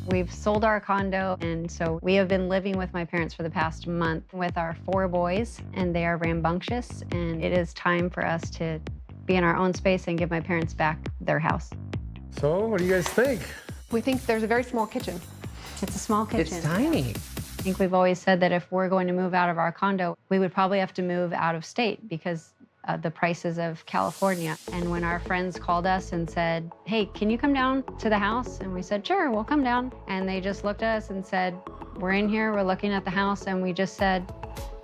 We've sold our condo, and so we have been living with my parents for the past month with our 4 boys, and they are rambunctious, and it is time for us to be in our own space and give my parents back their house. So, what do you guys think? We think there's a very small kitchen. It's a small kitchen. It's tiny. I think we've always said that if we're going to move out of our condo, we would probably have to move out of state because the prices of California. And when our friends called us and said, hey, can you come down to the house? And we said, sure, we'll come down. And they just looked at us and said, we're in here, we're looking at the house. And we just said,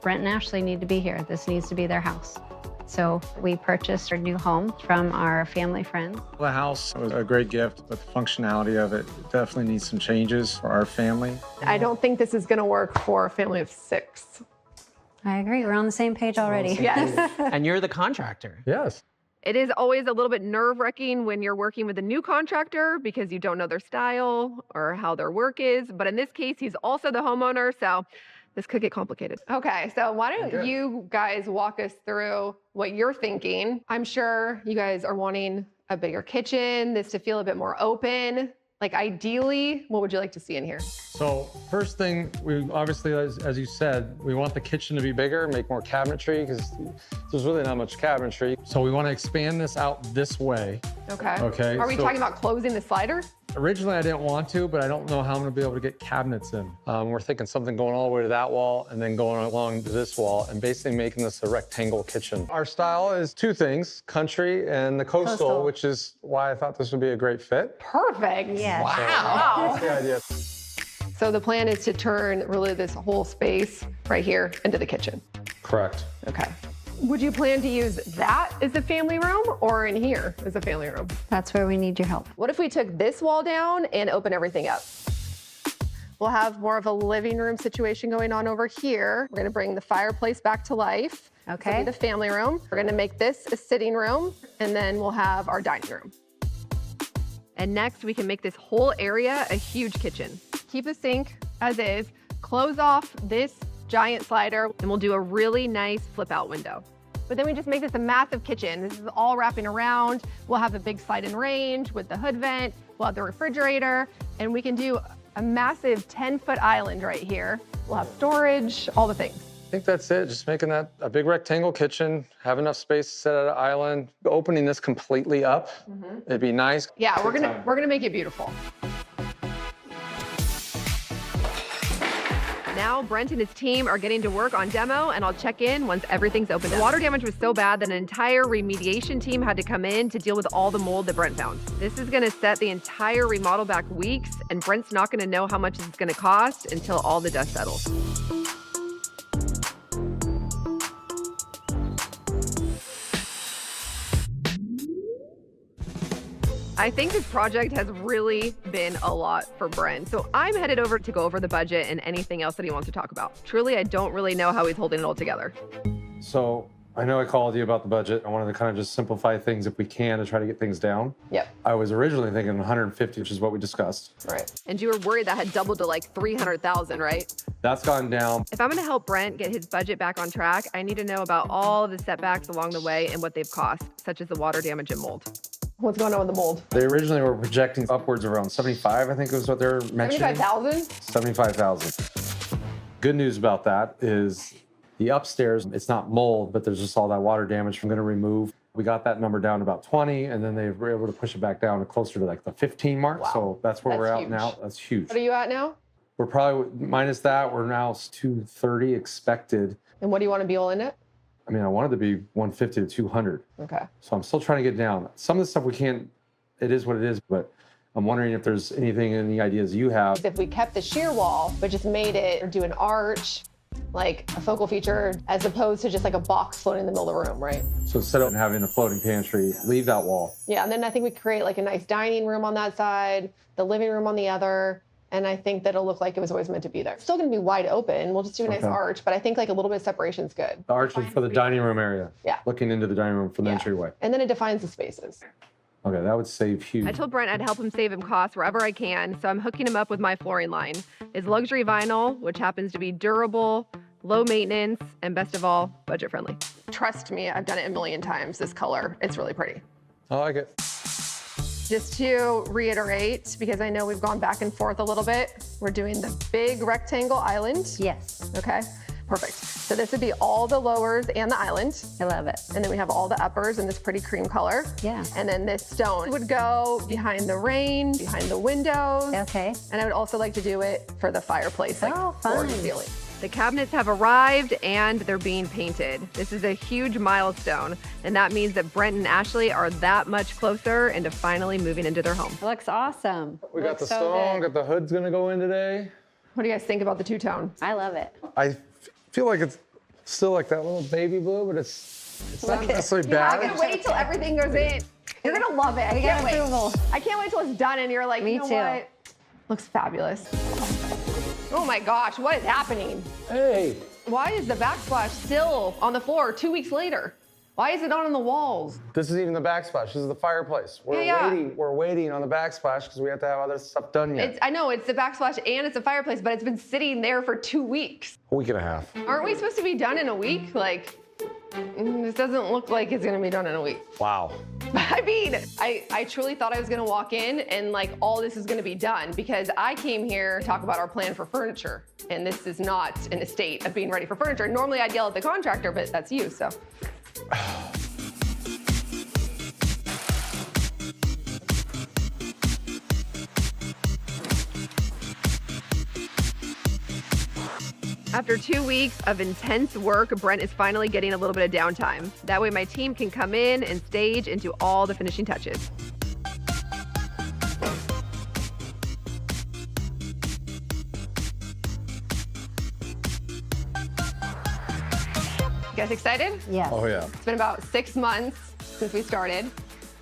Brent and Ashley need to be here. This needs to be their house. So we purchased our new home from our family friends. The house was a great gift, but the functionality of it definitely needs some changes for our family. I don't think this is gonna work for a family of 6. I agree, we're on the same page already. Yes. And you're the contractor. Yes. It is always a little bit nerve-wracking when you're working with a new contractor because you don't know their style or how their work is. But in this case, he's also the homeowner, so this could get complicated. Okay, so why don't you guys walk us through what you're thinking? I'm sure you guys are wanting a bigger kitchen, this to feel a bit more open. Like ideally, what would you like to see in here? So first thing, we obviously, as you said, we want the kitchen to be bigger, make more cabinetry, because there's really not much cabinetry. So we want to expand this out this way. Okay. Okay. Are we talking about closing the slider? Originally, I didn't want to, but I don't know how I'm going to be able to get cabinets in. We're thinking something going all the way to that wall and then going along to this wall and basically making this a rectangle kitchen. Our style is 2 things, country and the coastal, which is why I thought this would be a great fit. Perfect. Yeah. Wow. That's the idea. So the plan is to turn really this whole space right here into the kitchen. Correct. Okay. Would you plan to use that as a family room or in here as a family room? That's where we need your help. What if we took this wall down and open everything up? We'll have more of a living room situation going on over here. We're gonna bring the fireplace back to life. Okay. This will be the family room. We're gonna make this a sitting room, and then we'll have our dining room. And next, we can make this whole area a huge kitchen. Keep the sink as is, close off this giant slider, and we'll do a really nice flip out window. But then we just make this a massive kitchen. This is all wrapping around. We'll have a big slide-in range with the hood vent. We'll have the refrigerator, and we can do a massive 10-foot island right here. We'll have storage, all the things. I think that's it. Just making that a big rectangle kitchen, have enough space to set at an island, opening this completely up. It'd be nice. Yeah, we're gonna make it beautiful. Now Brent and his team are getting to work on demo, and I'll check in once everything's opened up. The water damage was so bad that an entire remediation team had to come in to deal with all the mold that Brent found. This is gonna set the entire remodel back weeks, and Brent's not gonna know how much it's gonna cost until all the dust settles. I think this project has really been a lot for Brent. So I'm headed over to go over the budget and anything else that he wants to talk about. Truly, I don't really know how he's holding it all together. So I know I called you about the budget. I wanted to kind of just simplify things if we can to try to get things down. Yep. I was originally thinking 150, which is what we discussed. Right. And you were worried that had doubled to like 300,000, right? That's gone down. If I'm gonna help Brent get his budget back on track, I need to know about all of the setbacks along the way and what they've cost, such as the water damage and mold. What's going on with the mold? They originally were projecting upwards around 75, I think was what they were mentioning. 75,000? 75,000. Good news about that is the upstairs, it's not mold, but there's just all that water damage I'm gonna remove. We got that number down to about 20, and then they were able to push it back down to closer to like the 15 mark. Wow. So that's where we're That's at now. That's huge. What are you at now? We're probably, minus that, we're now 230 expected. And what do you want to be all in it? I mean, I wanted to be 150 to 200. Okay. So I'm still trying to get down. Some of the stuff we can't, it is what it is, but I'm wondering if there's anything, any ideas you have. If we kept the sheer wall, but just made it, or do an arch, like a focal feature, as opposed to just like a box floating in the middle of the room, right? So instead of having a floating pantry, leave that wall. Yeah, and then I think we create like a nice dining room on that side, the living room on the other, and I think that it'll look like it was always meant to be there. It's still gonna be wide open. We'll just do a nice arch, but I think like a little bit of separation is good. The arch is for the dining room area. Yeah. Looking into the dining room from the entryway. And then it defines the spaces. Okay, that would save huge. I told Brent I'd help him save him costs wherever I can, so I'm hooking him up with my flooring line. It's luxury vinyl, which happens to be durable, low maintenance, and best of all, budget friendly. Trust me, I've done it a million times, this color. It's really pretty. I like it. Just to reiterate, because I know we've gone back and forth a little bit, we're doing the big rectangle island. Yes, Okay, perfect. So this would be all the lowers and the island. I love it. And then we have all the uppers in this pretty cream color. Yeah. And then this stone would go behind the rain, behind the windows. Okay. And I would also like to do it for the fireplace, like Oh, floor to fun. ceiling. The cabinets have arrived and they're being painted. This is a huge milestone, and that means that Brent and Ashley are that much closer into finally moving into their home. It looks awesome. We got Looks the so stone, good. got the hood's gonna go in today. What do you guys think about the two-tone? I love it. I feel like it's still like that little baby blue, but it's not Look at- necessarily I bad. can wait till everything goes in. You're gonna love it. I We can't got wait. approval. I can't wait till it's done and you're like, Me you know too. what? Looks fabulous. Oh my gosh, what is happening? Hey, Why is the backsplash still on the floor 2 weeks later? Why is it not on the walls? this is even the backsplash. This is the fireplace. We're Yeah. waiting. We're waiting on the backsplash because we have to have other stuff done yet. I know it's the backsplash and it's a fireplace, but it's been sitting there for 2 weeks. A week and a half. Aren't we supposed to be done in a week? Like, this doesn't look like it's gonna be done in a week. Wow. I mean, I truly thought I was gonna walk in and like all this is gonna be done because I came here to talk about our plan for furniture. And this is not in a state of being ready for furniture. Normally I'd yell at the contractor, but that's you, so. After 2 weeks of intense work, Brent is finally getting a little bit of downtime. That way my team can come in and stage and do all the finishing touches. You guys excited? Yes. Oh yeah. It's been about 6 months since we started.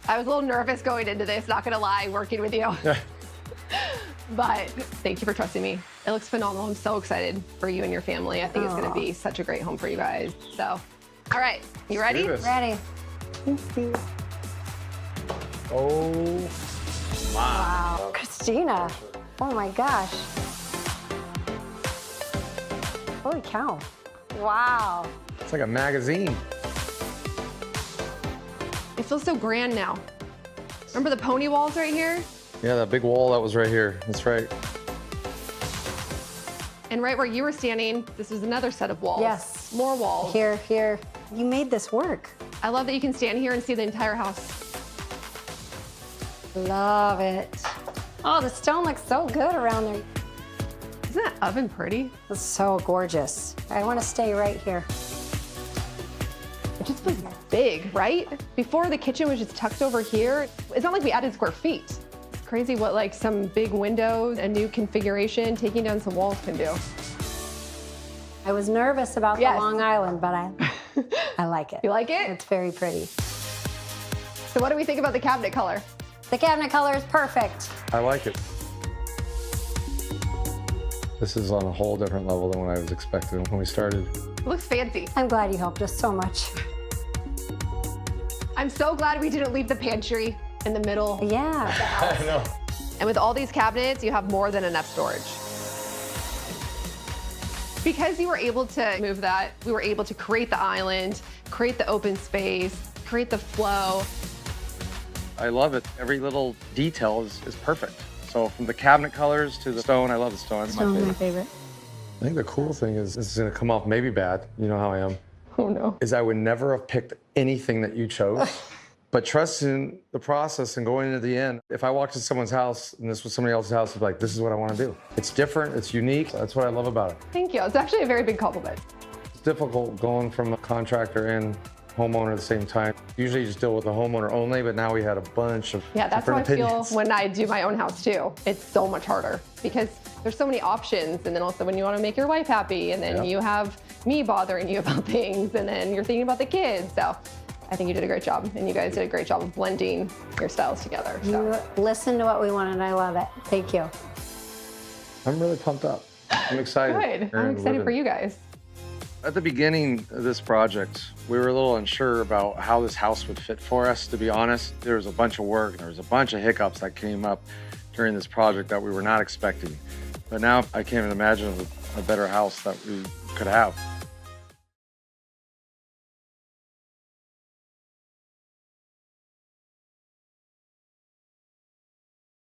I was a little nervous going into this, not gonna lie, working with you. But thank you for trusting me. It looks phenomenal. I'm so excited for you and your family. I think it's gonna be such a great home for you guys. So, all right, you ready? do this. Ready. Oh. Wow. Christina. Oh my gosh. Holy cow. Wow. It's like a magazine. It feels so grand now. Remember the pony walls right here? Yeah, that big wall that was right here. That's right. And right where you were standing, this is another set of walls. Yes. More walls. Here, here. You made this work. I love that you can stand here and see the entire house. Love it. Oh, the stone looks so good around there. Isn't that oven pretty? It's so gorgeous. I want to stay right here. It just was big, right? Before the kitchen was just tucked over here. It's not like we added square feet. It's crazy what like some big windows, a new configuration, taking down some walls can do. I was nervous about Yes. the Long Island, but I like it. You like it? It's very pretty. So what do we think about the cabinet color? The cabinet color is perfect. I like it. This is on a whole different level than what I was expecting when we started. It looks fancy. I'm glad you helped us so much. I'm so glad we didn't leave the pantry in the middle. Yeah. I know. And with all these cabinets, you have more than enough storage. Because you were able to move that, we were able to create the island, create the open space, create the flow. I love it. Every little detail is perfect. So from the cabinet colors to the stone, I love the stone. It's my Stone, favorite. my favorite. I think the cool thing is, this is gonna come off maybe bad, you know how I am, Oh no. is I would never have picked anything that you chose. But trusting the process and going into the end, if I walked into someone's house and this was somebody else's house, I'd be like, this is what I want to do. It's different, it's unique. That's what I love about it. Thank you. It's actually a very big compliment. It's difficult going from a contractor and homeowner at the same time. Usually you just deal with the homeowner only, but now we had a bunch of Yeah, that's how I different feel opinions. when I do my own house too. It's so much harder because there's so many options. And then also when you want to make your wife happy and then Yep. you have me bothering you about things and then you're thinking about the kids. So I think you did a great job and you guys did a great job of blending your styles together. So. You listened to what we wanted. I love it. Thank you. I'm really pumped up. I'm excited. Good. I'm And excited for living. you guys. At the beginning of this project, we were a little unsure about how this house would fit for us, to be honest. There was a bunch of work and there was a bunch of hiccups that came up during this project that we were not expecting. But now I can't even imagine a better house that we could have.